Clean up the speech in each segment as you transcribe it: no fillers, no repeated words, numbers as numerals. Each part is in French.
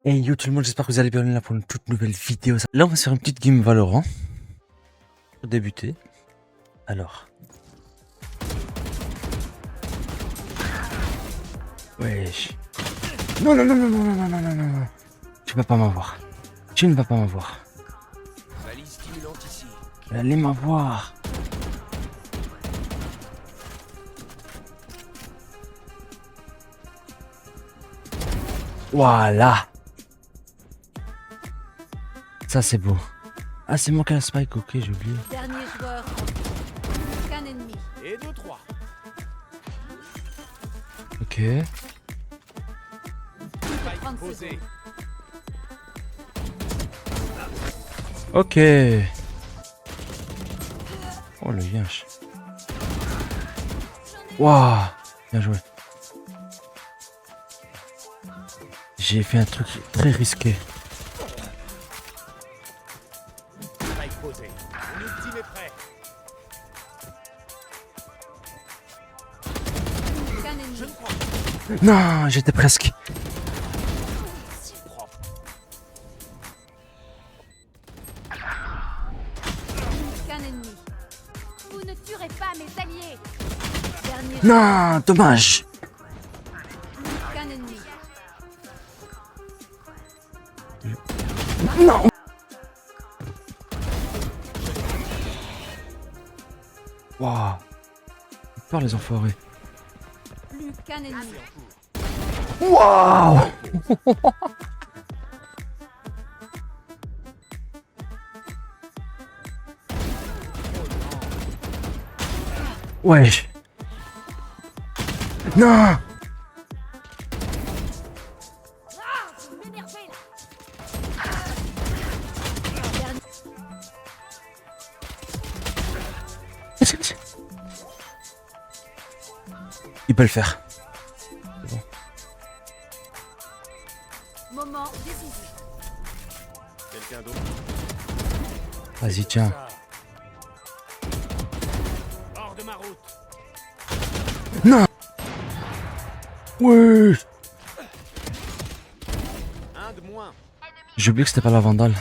Hey yo tout le monde, j'espère que vous allez bien, on est là pour une toute nouvelle vidéo. Là on va se faire une petite game Valorant. Pour débuter. Alors. Wesh. Non non non non non non non non non non. Tu vas pas m'avoir. Tu ne vas pas m'avoir. Allez m'avoir. Voilà. Ça c'est beau. Ah c'est moi qui ai la spike, ok j'ai oublié. Dernier joueur, qu'un ennemi. Et 2-3. Ok. 30 Posé. Ok. Oh le yinche. Waouh. Bien joué. J'ai fait un truc très risqué. Spike posé. L'ultime est prêt. Qu'un ennemi. Non, j'étais presque. Propre. Qu'un ennemi. Vous ne tuerez pas mes alliés. Dernier Non, dommage. qu'un ennemi. Non. Waouh. Par les enfoirés. Plus qu'un ennemi. Waouh. Wesh. Non. Vous m'énervez là. Dernier. Il peut le faire. C'est bon. Moment décisif. Quelqu'un d'autre. Vas-y, tiens. Hors de ma route. Non. Ouais. Un de moins. J'ai oublié que c'était pas la vandale.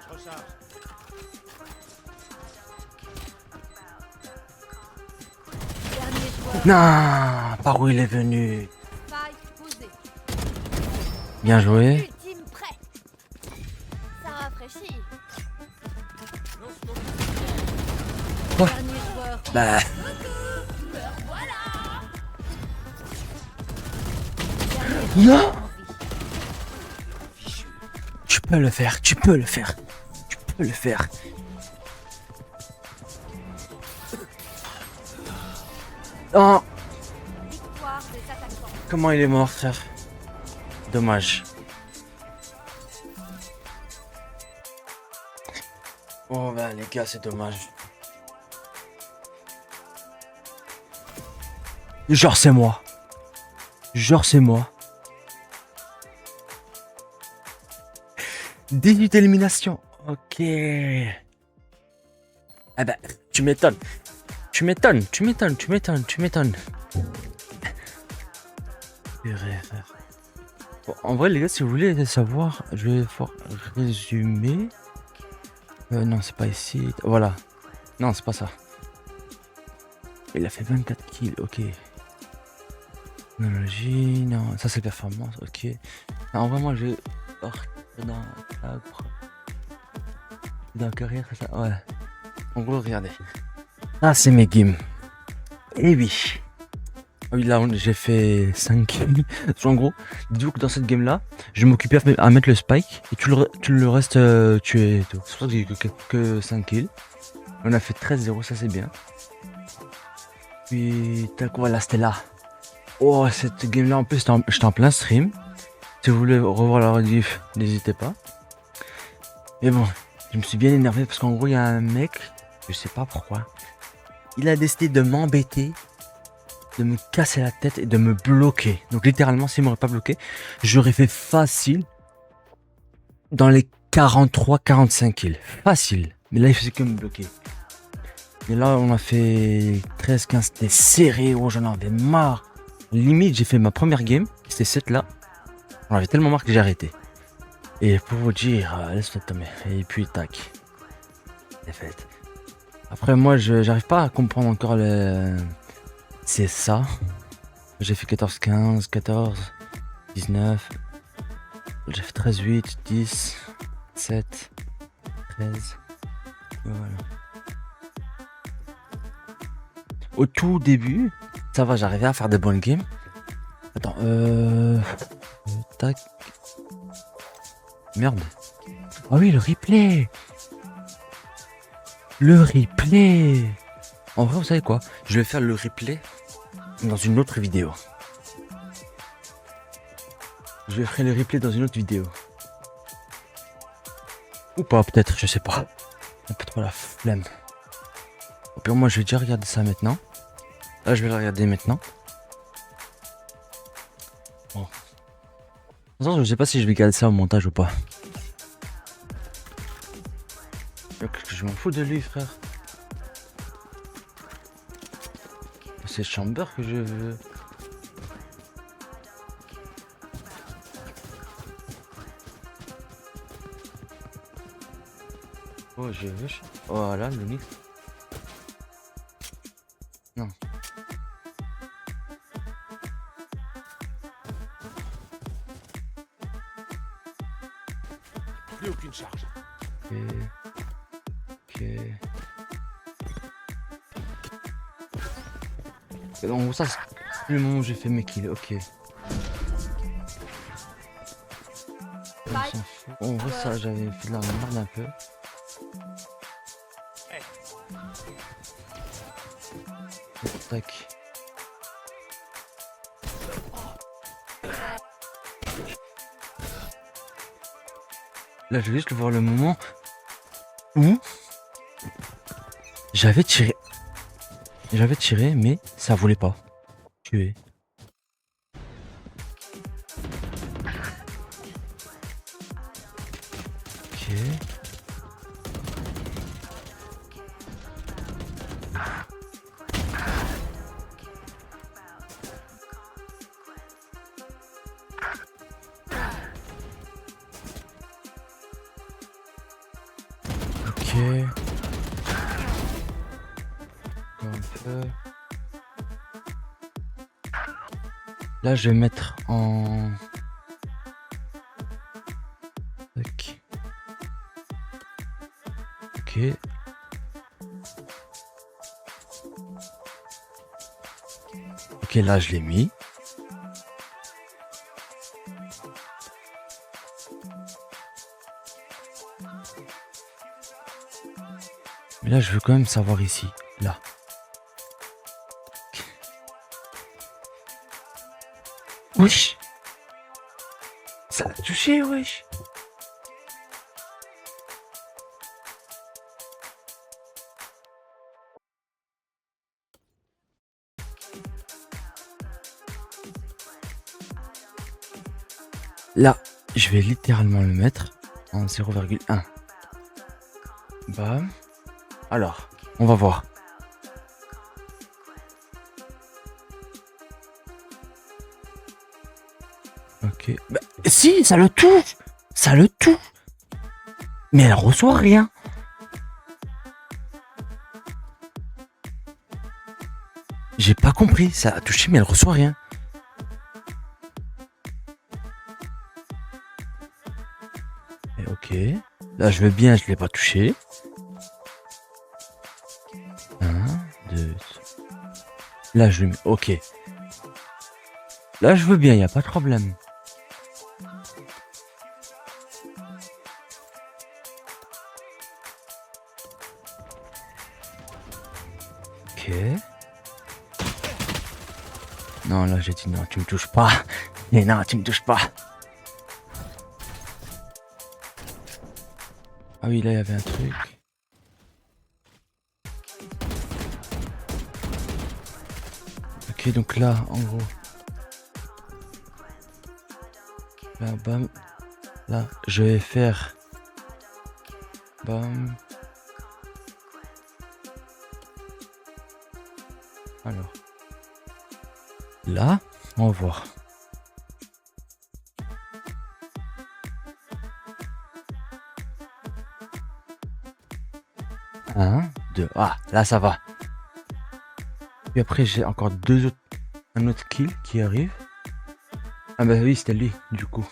Je recharge. Dernier joueur. Non. Par où il est venu? Spike posé. Bien joué. Ultime prêt. Ça rafraîchit. Quoi? Dernier joueur. Bah. Non. Tu peux le faire. Tu peux le faire. Tu peux le faire. Oh. Victoire des attaquants. Comment il est mort, frère? Dommage. Oh bah les gars, c'est dommage. Genre c'est moi. Genre c'est moi. 18 éliminations. Ok. Ah bah, tu m'étonnes. Tu m'étonnes, tu m'étonnes, tu m'étonnes, tu m'étonnes. Purée, frère. Bon, en vrai, les gars, si vous voulez savoir, je vais faire résumer. Non, c'est pas ici. Voilà. Non, c'est pas ça. Il a fait 24 kills, ok. Technologie, non, ça c'est performance, ok. Non, en vrai, moi, je vais dans carrière, c'est ça. Ouais. En gros, regardez. Ah, c'est mes games. Et oui. Ah oui, là, j'ai fait 5 kills. En gros, dis-vous que dans cette game-là, je m'occupais à mettre le spike et tu le restes tué et tout. C'est pour ça que j'ai eu que 5 kills. On a fait 13-0, ça c'est bien. Puis, tac, voilà, c'était là. Oh, cette game-là, en plus, j'étais en plein stream. Si vous voulez revoir la rediff, n'hésitez pas. Mais bon, je me suis bien énervé parce qu'en gros, il y a un mec, je sais pas pourquoi, il a décidé de m'embêter, de me casser la tête et de me bloquer. Donc littéralement, s'il m'aurait pas bloqué, j'aurais fait facile dans les 43-45 kills. Facile. Mais là, il faisait que me bloquer. Et là, on a fait 13-15, c'était serré, oh, j'en avais marre. Limite, j'ai fait ma première game, c'était cette là. J'en avais tellement marre que j'ai arrêté. Et pour vous dire, laisse-toi tomber. Et puis, tac. Défaite. Après, moi, j'arrive pas à comprendre encore le. C'est ça. J'ai fait 14-15, 14, 19. J'ai fait 13-8, 10, 7, 13. Et voilà. Au tout début, ça va, j'arrivais à faire des bonnes games. Attends, tac. Merde. Ah oui, le replay. Le replay. En vrai, vous savez quoi? Je vais faire le replay dans une autre vidéo. Je vais faire le replay dans une autre vidéo. Ou pas, peut-être, je sais pas. Un peu trop la flemme. Au pire, moi, je vais déjà regarder ça maintenant. Là, je vais le regarder maintenant. Bon. De toute façon, je sais pas si je vais garder ça au montage ou pas. Je m'en fous de lui, frère. C'est Chamber que je veux. Oh, je veux. Voilà, le mix. Non. Plus aucune charge. Ok. Ok. Et donc, ça, c'est le moment où j'ai fait mes kills. Ok. On s'en fout. En vrai, ça, j'avais fait de la merde un peu. Tac. Là, je vais juste voir le moment où j'avais tiré. J'avais tiré, mais ça voulait pas tuer. Ok. Ok. Encore un peu. Là, je vais mettre en. Tac. Ok. Ok, là, je l'ai mis. Mais là, je veux quand même savoir ici. Là. Wesh. Ça a touché, wesh. Là, je vais littéralement le mettre en 0,1. Bam. Alors, on va voir. Ok. Bah, si, ça le touche. Ça le touche. Mais elle reçoit rien. J'ai pas compris. Ça a touché, mais elle reçoit rien. Et ok. Là, je veux bien, je l'ai pas touché. 1, 2. Là, je le mets. Ok. Là, je veux bien, y a pas de problème. Ok. Non, là, j'ai dit non, tu me touches pas. Mais non, tu me touches pas. Ah oui, là, il y avait un truc. Ok, donc là, en gros. Là, bam. Là, je vais faire. Bam. Alors. Là, on va voir. Un, deux. Ah, là ça va. Puis après j'ai encore un autre kill qui arrive. Ah bah oui, c'était lui, du coup.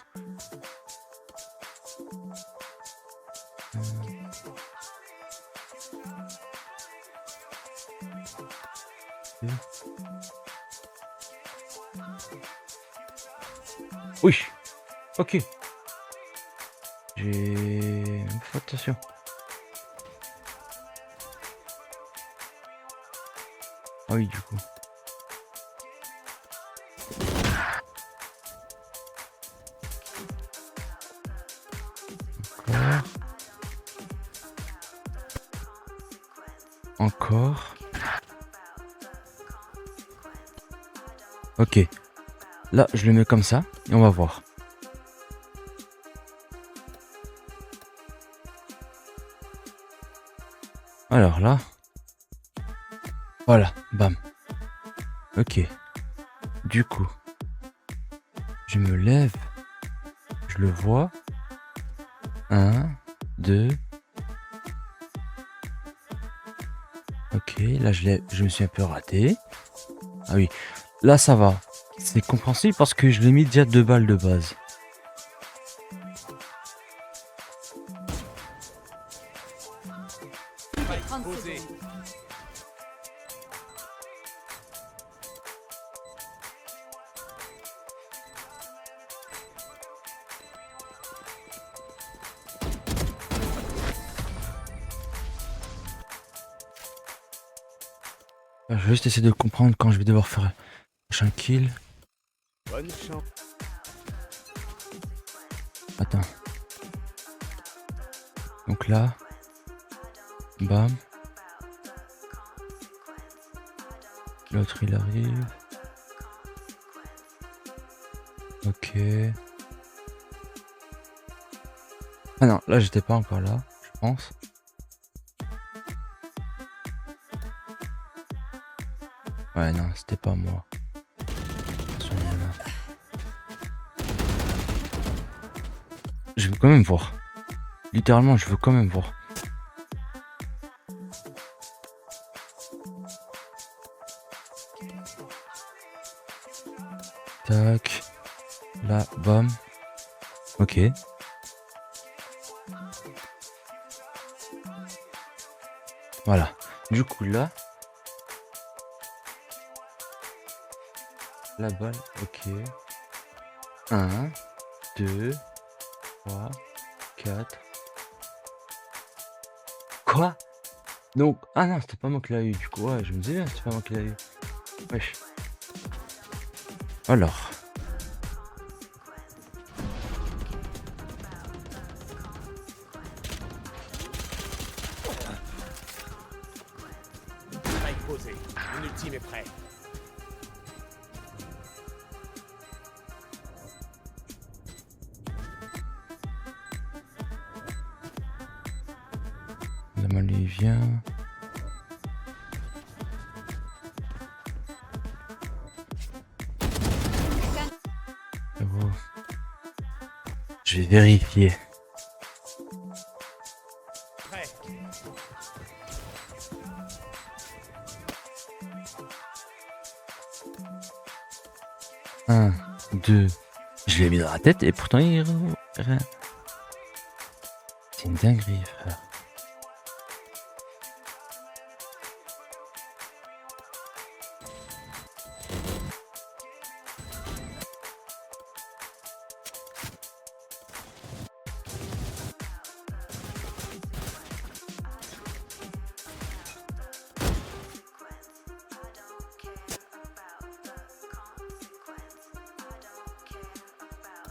Oui. Ok. J'ai... Fais attention. Ah oui, du coup. Encore. Ok. Là, je le mets comme ça et on va voir. Alors là. Voilà, bam. Ok. Du coup. Je me lève. Je le vois. 1, 2. Ok, là je me suis un peu raté. Ah oui, là ça va. C'est compréhensible parce que je l'ai mis déjà 2 balles de base. Spike 30 posé. secondes. Je vais juste essayer de comprendre quand je vais devoir faire un prochain kill. Bonne chance. Attends. Donc là. Bam. L'autre il arrive. Ok. Ah non, là j'étais pas encore là, je pense. Ouais non, c'était pas moi. Attention, il y en a. Je veux quand même voir. Littéralement, je veux quand même voir. Tac. Là, bam. Ok. Voilà. Du coup, là. La balle. Ok. 1, 2, 3, 4. Quoi? Donc, ah non, c'était pas moi qui l'a eu. Du coup, ouais, je me disais bien, c'était pas moi qui l'a eu. Wesh. Alors. Spike posé. Mon ultime est prêt. La balle il vient. Oh. Je vais vérifier. Prêt. Un, deux. Je l'ai mis dans la tête et pourtant il rien. C'est une dinguerie, frère.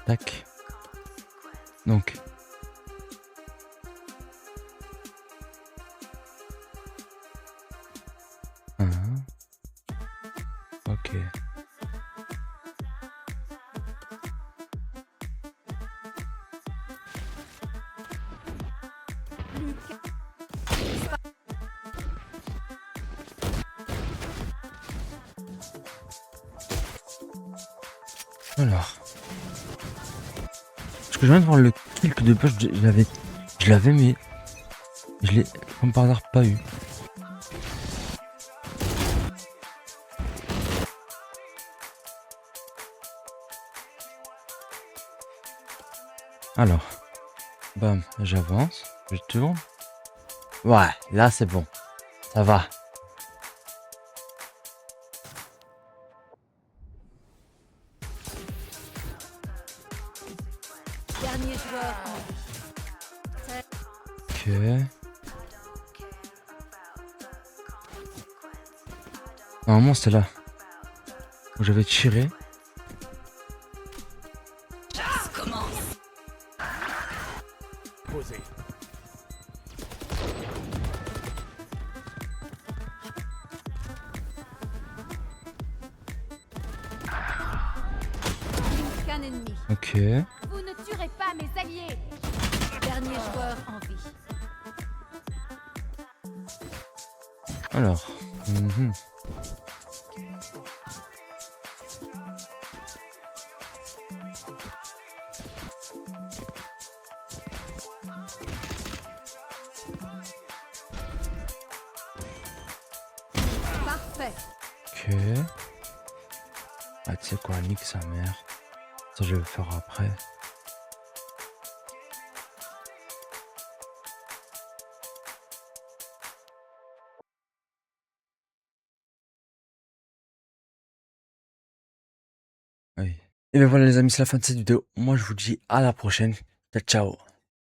Tac. Donc. Ok. Alors. Parce que je viens de voir le kill que de base je l'avais mais je l'ai comme par hasard pas eu. Alors, bam, j'avance, je tourne. Ouais, là c'est bon, ça va. Dernier joueur en Ok. Normalement c'est là où j'avais tiré. Posé. qu'un ennemi. Ok. Vous ne tuerez pas mes alliés. Dernier joueur en vie. Alors. Mhm. Parfait. Ok. Ah tu sais quoi, nique sa mère. Ça je vais le faire après. Oui. Et ben voilà les amis, c'est la fin de cette vidéo. Moi je vous dis à la prochaine. Ciao ciao.